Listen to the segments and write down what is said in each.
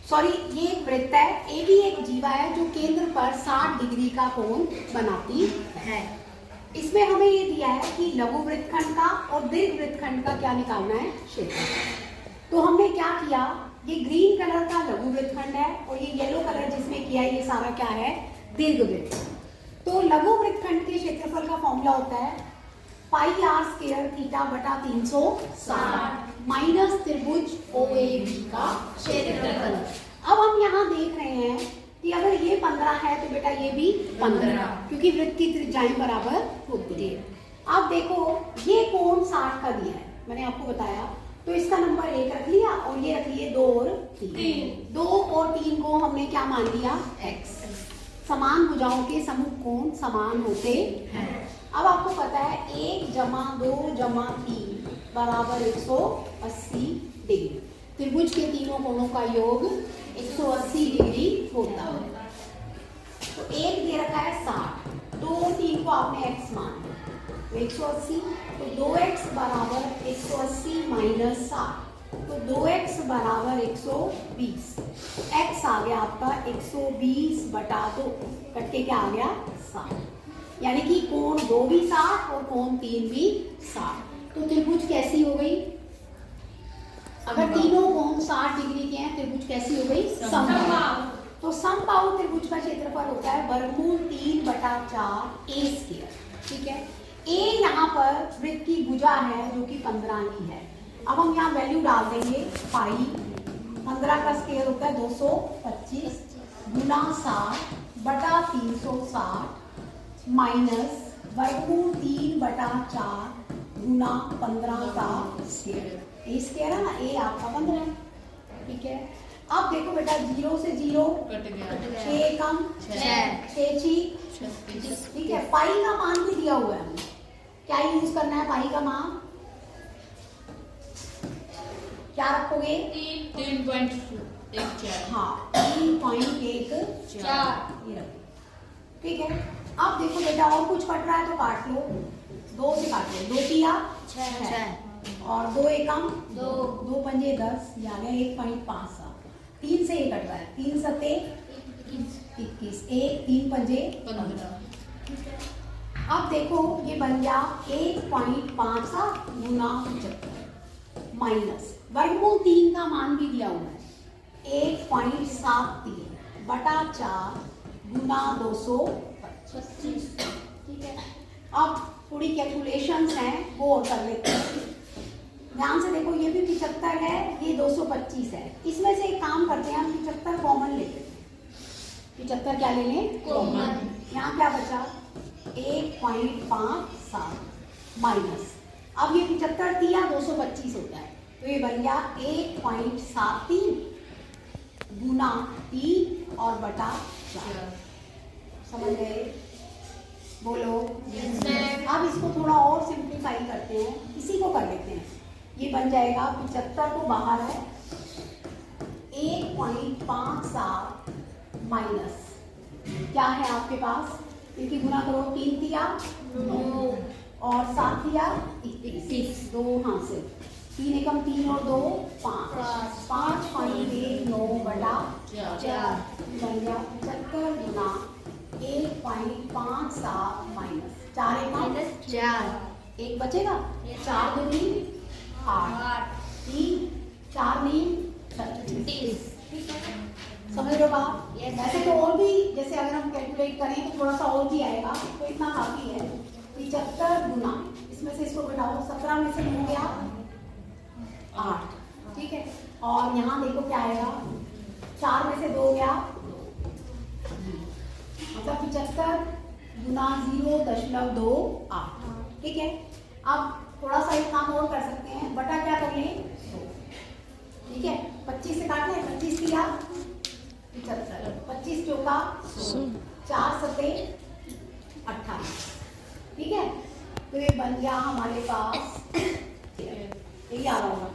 Sorry, ये एक वृत्त है, ए भी एक जीवा है जो केंद्र पर 60 डिग्री का कोण बनाती है। इसमें हमें ये दिया है कि लघु वृत्तखंड का और दीर्घ वृत्तखंड का क्या निकालना है, क्षेत्रफल। तो हमने क्या किया, ये ग्रीन कलर का लघु वृत्तखंड है और ये येलो कलर जिसमें किया है ये सारा क्या है, दीर्घ वृत्त। तो लघु वृत्तखंड के क्षेत्रफल का फॉर्मूला होता है पाई आर स्क्वायर थीटा बटा 360 माइनस त्रिभुज OAB का क्षेत्रफल। अब हम यहाँ देख रहे हैं कि अगर ये 15 है तो बेटा ये भी 15, क्योंकि वृत्त की त्रिज्याएं बराबर होती है। अब देखो ये कोण 60 का दिया है, मैंने आपको बताया, तो इसका नंबर 1 रख लिया और ये रख लिए 2 और 3। 2 और 3 को हमने क्या मान लिया, x। समान भुजाओं के समूह कोण समान होते हैं। अब आपको पता है 1 जमा 2 जमा 3 बराबर 180 डिग्री। त्रिभुज के तीनों कोणों का योग 180 डिग्री होता है। तो 1 दे रखा है 60, 2 और 3 को आपने x मान लिया तो 180, तो 2x बराबर 180 माइनस 60, तो 2x बराबर 120। x आ गया आपका 120 बटा 2, कट के क्या आ गया 60, यानी कि कोण 2 भी 60 और कोण 3 भी 60। तो त्रिभुज कैसी हो गई, अगर तीनों कोण 60 डिग्री के हैं, त्रिभुज कैसी हो गई, समबाहु। तो समबाहु त्रिभुज का क्षेत्रफल होता है वर्गमूल 3 बटा 4 a स्क्वायर। ठीक है, a यहाँ पर वृत्त की भुजा है जो कि 15 की है। अब हम यहाँ वैल्यू डाल देंगे, पाई 15 का स्क्वायर होता है 225 गुना 60 बटा 360 माइनस वर्गमूल 3 बटा 4 गुना 15 का स्क्वायर। ए स्क्वायर है ना, ए आपका 15। ठीक है, अब देखो बेटा 0 से 0 कट गया, 6 कम 6 36। ठीक है, पाई का मान भी दिया हुआ है, हमें क्या यूज करना है, पाई का मान क्या रखोगे, 3.14। हाँ 3.14 ये रखो। ठीक है, अब देखो बेटा और कुछ कट रहा है तो काट लो, 2 से काट लो, 2 किया 6 और 2 एकम 2 पंजे 10, ये आ गया 1.57। 3 से ये कट रहा है, 3 सते 21, 1 3 पंजे 15। अब देखो ये बन गया 1.57 गुना 75 माइनस वर्गमूल 3 का मान भी दिया हुआ है 1.73 बटा 4 गुना 225। ठीक है, अब थोड़ी कैलकुलेशंस हैं वो और कर लेते हैं। ध्यान से देखो, ये भी 75 है, ये 225 है। इसमें से एक काम करते हैं, हम 75 कॉमन ले लेते हैं। 75 क्या ले लें, कॉमन। यहाँ क्या बचा 1.57 माइनस, अब ये 75 दिया 225 होता है, तो ये बन गया 1.73 गुना 3 और बटा 4। समझ गए, बोलो। अब इसको थोड़ा और सिंप्लीफाई करते हैं, इसी को कर लेते हैं। ये बन जाएगा 75 को बाहर है 1.57 माइनस क्या है आपके पास, क्योंकि गुना करो 3 दिया 9 और 7 दिया 21, 2 हाँ से 3 एकम 3 और 2 5, 5.19 बटा 4 बन गया 75 गुना 1.57 माइनस 4 माइनस 4, 1 बचेगा 4 2 8 3 4 नहीं 36। ठीक है, समझ लो बात। वैसे तो और भी, जैसे अगर हम कैलकुलेट करें तो थोड़ा सा और भी आएगा, तो इतना काफी है। 75 गुना, इसमें से इसको घटाओ, 17 में से हो गया 8। ठीक है, और यहाँ देखो क्या आएगा, 4 में से 2 गया, मतलब 75 गुना 0.28। ठीक है, अब थोड़ा सा एक काम और कर सकते हैं, बटा क्या कर लें 2। ठीक है, 25 से काट लें, 25 किया 75, 25 चौका 4 सते 28। ठीक है, तो ये बन गया हमारे पास, यही आ रहा होगा।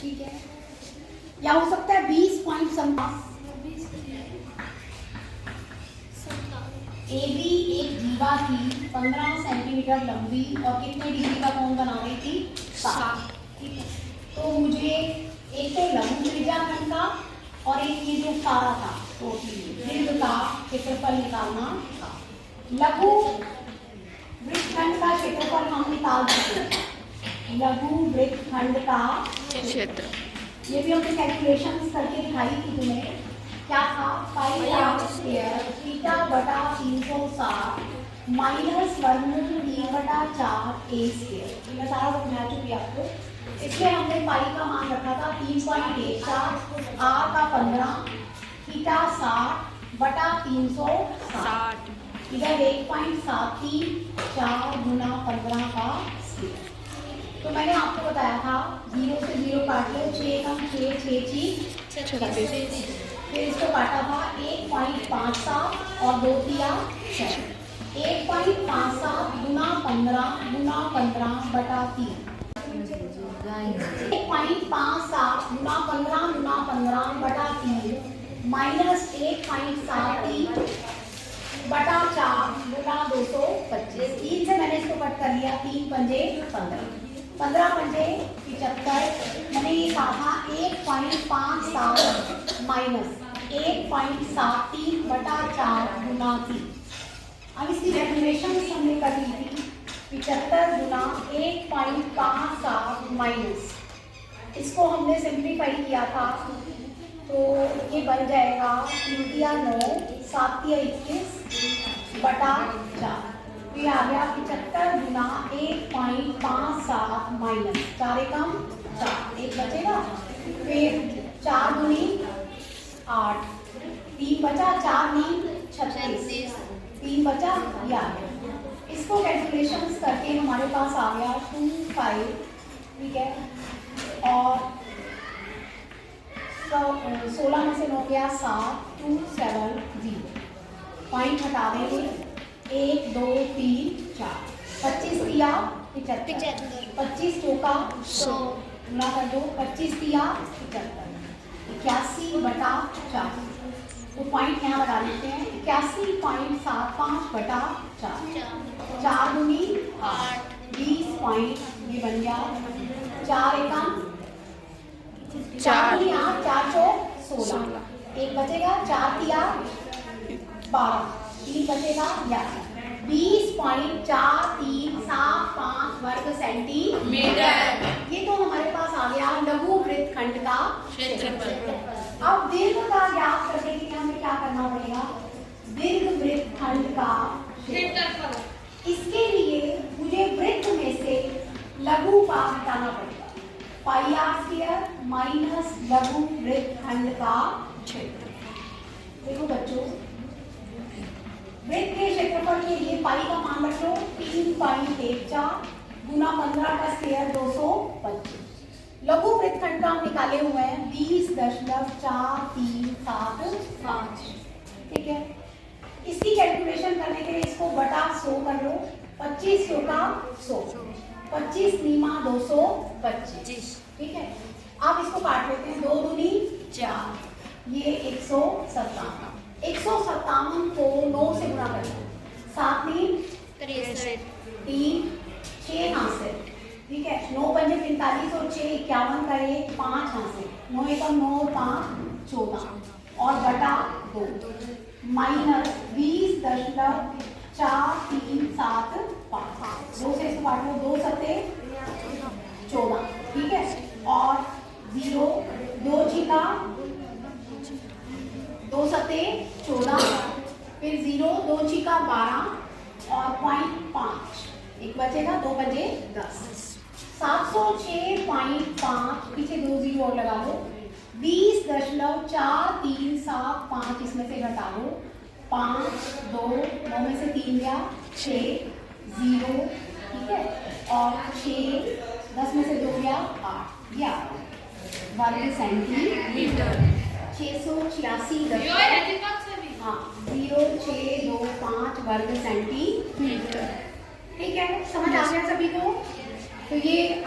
ठीक है, या हो सकता है 20.7। AB एक जीवा थी 15 सेंटीमीटर लंबी और कितने डिग्री का कोण बना रही थी, 60। ठीक है, तो मुझे एक तो लघु त्रिज्याखंड का और एक ये जो सारा था दीर्घ का क्षेत्रफल निकालना था। लघु वृत्तखंड का क्षेत्रफल हम निकाल चुके हैं। लघु वृत्तखंड का क्षेत्र, ये भी हमने कैलकुलेशन करके दिखाई थी तुम्हें। क्या था? पाई आर स्क्वायर थीटा बटा 360 माइनस वर्गमूल 3/4 ए स्क्वायर। मैं सारा समझा चुकी आपको। इसमें हमने पाई का मान रखा था 3.14, आर का 15, थीटा 60 बटा 360, इधर 1.73 4 गुना 15 का स्क्वायर। तो मैंने आपको बताया था 0 से 0 काट लो, 6 कम 6 6 36, फिर इसको काटा था 1.57 और 2 दिया 6। 1.57 गुना 15 बटा 3, 1.57 गुना 15 बटा 3 माइनस 1.73 बटा 4 गुना 225। 3 से मैंने इसको कट कर लिया, 3 पंजे 15, 15 पंजे 75। मैंने ये कहा था 1.57 माइनस 1.73 बटा 4 गुना 3। अब इसकी कैलकुलेशन हमने कर ली थी। 75 गुना 1.57 माइनस, इसको हमने सिंप्लीफाई किया था तो ये बन जाएगा 3 9 7 21 बटा 4। ये आ गया 75 गुना 1.57 माइनस 4 एकम 4, एक बचेगा, फिर 4 दूनी 8, 3 बचा, 4 नी 36, 3 बचा, ये आ गया। इसको कैलकुलेशंस करके हमारे पास आ गया 25, ठीक है, और 16 में से 9 गया 7, 2 7 0, पॉइंट हटा देंगे, 1 2 3 4, 25 दिया 75, 25 चौका 100 गुना कर दो, 25 दिया 75, 81 बटा 4। तो पॉइंट यहाँ लगा लेते हैं, 81.75 बटा 4, 4 दूनी 8, 20 पॉइंट ये बन गया 4 एकम 4 दूनी 8, 4 चौक 16, एक बचेगा, 4 दिया 12, 3 बचेगा 20.4375 वर्ग सेंटीमीटर। ये तो हमारे पास आ गया लघु वृत्तखंड का क्षेत्रफल। अब दीर्घ का ज्ञात करने के लिए हमें क्या करना पड़ेगा? दीर्घ वृत्तखंड का क्षेत्रफल। इसके लिए मुझे वृत्त में से लघु का हटाना पड़ेगा। पाई आर स्क्वायर माइनस लघु वृत्तखंड का क्षेत्र। देखो बच्चों, वृत्त के क्षेत्रफल के लिए पाई का मान रख लो 3.14 गुना 15 का स्क्वायर 225। लघु वृत्तखंड का हम निकाले हुए हैं 20.4375, ठीक है। इसकी कैलकुलेशन करने के लिए इसको बटा 100 कर लो, 25 का 100, 25 नीमा 225, ठीक है। अब इसको काट लेते हैं, 2 दूनी 4, ये 157, 157 को 9 से गुणा कर लो, 7 3 3 6 हासिल, ठीक है। 9 पंजे 45 और 6 51 का 1 5 हासिल, 9 एकम 9 5 14 और बटा 2 माइनस 20.4375, 2 से इसको काट लो, 2 सत्ते 14, ठीक है, और 0 2 छिका 2 सत्ते 14, फिर 0 2 छिका 12 और 0.5 एक बचेगा, 2 बजे 10, 706.5 पीछे 2 0 और लगा लो, 20.4375 इसमें से घटा लो, 5 2 9 में से 3 गया 6 0, ठीक है, और 6 10 में से 2 गया 8, ये वर्ग सेंटीमीटर। 686 हाँ 0625 वर्ग सेंटीमीटर, ठीक है। समझ आ गया सभी को? तो ये